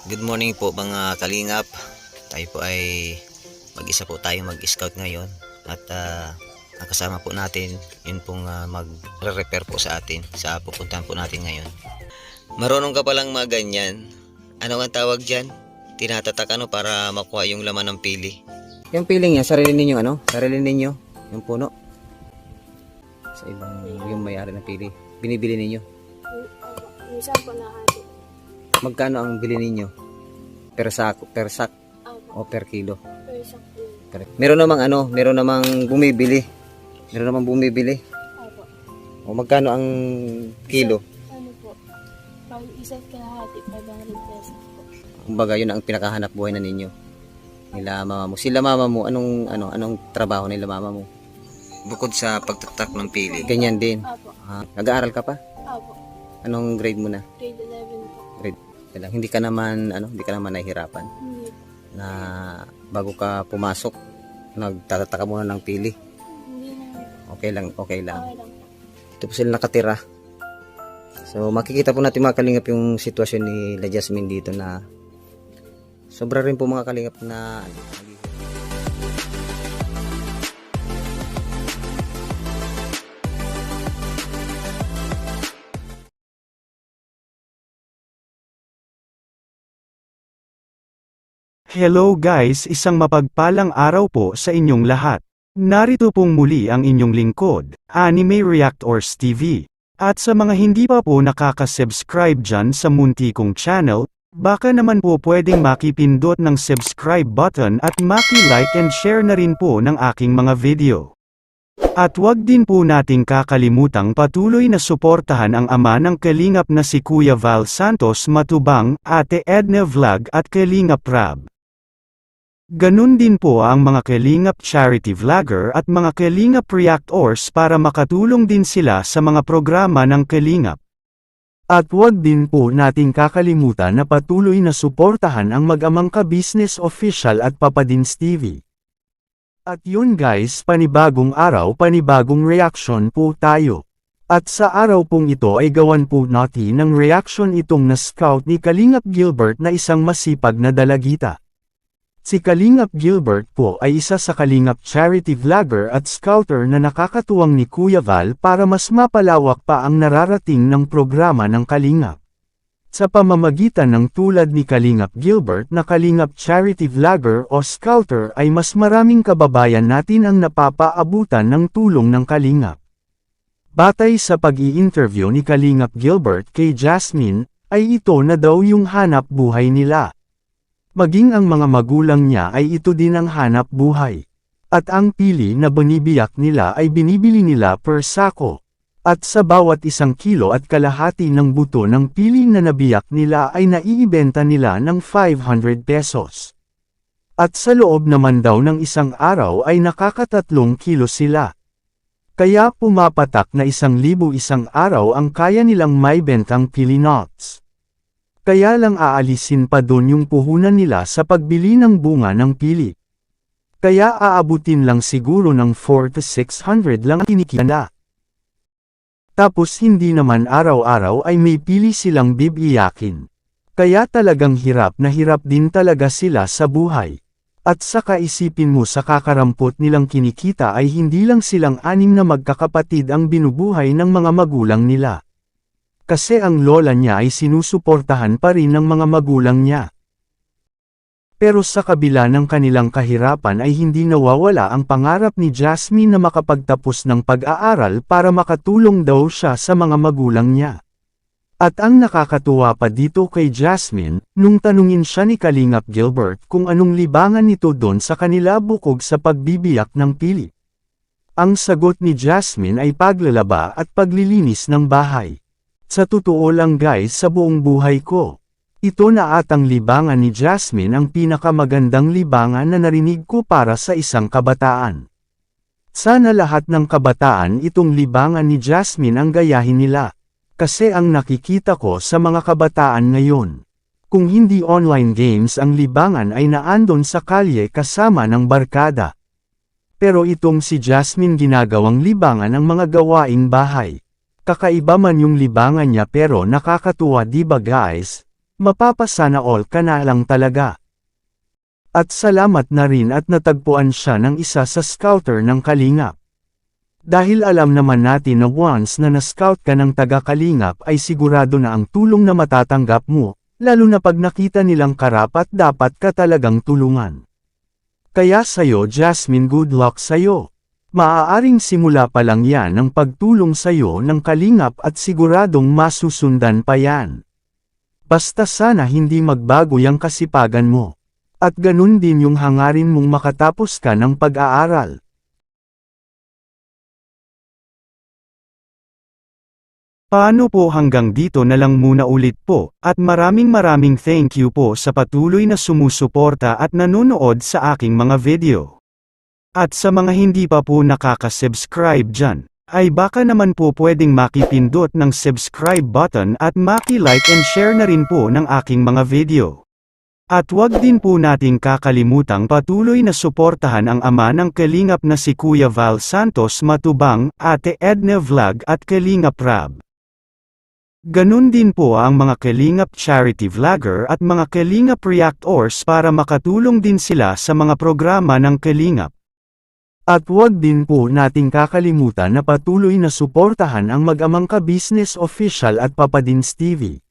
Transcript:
Good morning po mga kalingap. Tayo po ay mag-isa po tayo mag-scout ngayon. At ang kasama po natin, yun pong mag-repair po sa atin sa pupuntahan po natin ngayon. Marunong ka palang mga ganyan. Ano ang tawag dyan? Tinatatak para makuha yung laman ng pili. Yung piling niya, sarili ninyo Sarili ninyo, yung puno. Sa ibang yung may-ari ng pili. Binibili ninyo. Minsan po nahati. Magkano ang bili ninyo? Per sak o per kilo? Per sak po. Meron namang bumibili. Meron namang bumibili. Apo. O magkano ang kilo? Ano po? Pag isa't kalahati, 500 pesos po. Kumbaga yun ang pinakahanap buhay na ninyo. Nila mama mo. Sila mama mo, anong trabaho nila mama mo? Bukod sa pagtatak ng pili. Ganyan din. Apo. Nag-aaral ka pa? Apo. Anong grade mo na? Grade 11 po. Grade lang. Hindi ka naman nahihirapan Hindi. na bago ka pumasok nagtataka muna ng pili. Hindi na. Okay lang. Okay lang po. Ito po sila nakatira. So makikita po natin mga kalingap yung sitwasyon ni La Jasmine dito na sobra rin po mga kalingap na Hello guys, isang mapagpalang araw po sa inyong lahat. Narito pong muli ang inyong lingkod, Anime Reactors TV. At sa mga hindi pa po nakaka-subscribe dyan sa munti kong channel, baka naman po pwedeng makipindot ng subscribe button at maki-like and share na rin po ng aking mga video. At wag din po nating kakalimutang patuloy na suportahan ang ama ng Kalingap na si Kuya Val Santos Matubang, Ate Edna Vlog at Kalingap Rab. Ganun din po ang mga Kalingap Charity Vlogger at mga Kalingap Reactors para makatulong din sila sa mga programa ng Kalingap. At wag din po nating kakalimutan na patuloy na suportahan ang mag-amang ka-business official at Papadins TV. At yun guys, panibagong araw, panibagong reaction po tayo. At sa araw pong ito ay gawan po natin ng reaction itong na-scout ni Kalingap Gilbert na isang masipag na dalagita. Si Kalingap Gilbert po ay isa sa Kalingap charity vlogger at scouter na nakakatuwang ni Kuya Val para mas mapalawak pa ang nararating ng programa ng Kalingap. Sa pamamagitan ng tulad ni Kalingap Gilbert na Kalingap charity vlogger o scouter ay mas maraming kababayan natin ang napapaabutan ng tulong ng Kalingap. Batay sa pag-i-interview ni Kalingap Gilbert kay Jasmine, ay ito na daw yung hanap buhay nila. Maging ang mga magulang niya ay ito din ang hanap buhay. At ang pili na binibiyak nila ay binibili nila per sako. At sa bawat 1 kilo at kalahati ng buto ng pili na nabiyak nila ay naiibenta nila ng 500 pesos. At sa loob naman daw ng isang araw ay nakaka3 kilo sila. Kaya pumapatak na 1,000 isang araw ang kaya nilang maibentang pili nuts. Kaya lang aalisin pa dun yung puhunan nila sa pagbili ng bunga ng pili. Kaya aabutin lang siguro ng 400 to 600 lang kinikita na. Tapos hindi naman araw-araw ay may pili silang bibiyakin. Kaya talagang hirap na hirap din talaga sila sa buhay. At saka isipin mo sa kakarampot nilang kinikita ay hindi lang silang 6 na magkakapatid ang binubuhay ng mga magulang nila. Kasi ang lola niya ay sinusuportahan pa rin ng mga magulang niya. Pero sa kabila ng kanilang kahirapan ay hindi nawawala ang pangarap ni Jasmine na makapagtapos ng pag-aaral para makatulong daw siya sa mga magulang niya. At ang nakakatuwa pa dito kay Jasmine, nung tanungin siya ni Kalingap Gilbert kung anong libangan nito doon sa kanila bukod sa pagbibiyak ng pili. Ang sagot ni Jasmine ay paglalaba at paglilinis ng bahay. Sa totoo lang guys, sa buong buhay ko, ito na atang libangan ni Jasmine ang pinakamagandang libangan na narinig ko para sa isang kabataan. Sana lahat ng kabataan itong libangan ni Jasmine ang gayahin nila. Kasi ang nakikita ko sa mga kabataan ngayon, kung hindi online games ang libangan ay naandon sa kalye kasama ng barkada. Pero itong si Jasmine ginagawang libangan ang mga gawaing bahay. Kakaiba man yung libangan niya pero nakakatuwa 'di ba guys? Mapapasana all ka na lang talaga. At salamat na rin at natagpuan siya ng isa sa scouter ng Kalingap. Dahil alam naman natin na once na na-scout ka ng taga-Kalingap ay sigurado na ang tulong na matatanggap mo, lalo na pag nakita nilang karapat dapat ka talagang tulungan. Kaya sa'yo Jasmine, good luck sa'yo. Maaaring simula pa lang yan ang pagtulong sa'yo ng Kalingap at siguradong masusundan pa yan. Basta sana hindi magbago yung kasipagan mo. At ganun din yung hangarin mong makatapos ka ng pag-aaral. Paano po hanggang dito na lang muna ulit po, at maraming thank you po sa patuloy na sumusuporta at nanonood sa aking mga video. At sa mga hindi pa po nakaka-subscribe dyan, ay baka naman po pwedeng makipindot ng subscribe button at maki-like and share na rin po ng aking mga video. At wag din po nating kakalimutang patuloy na suportahan ang ama ng Kalingap na si Kuya Val Santos Matubang, Ate Edna Vlog at Kalingap Rab. Ganun din po ang mga Kalingap charity vlogger at mga Kalingap reactors para makatulong din sila sa mga programa ng Kalingap. At wag din po nating kakalimutan na patuloy na suportahan ang mag-amang ka-business official at Papa Dins TV.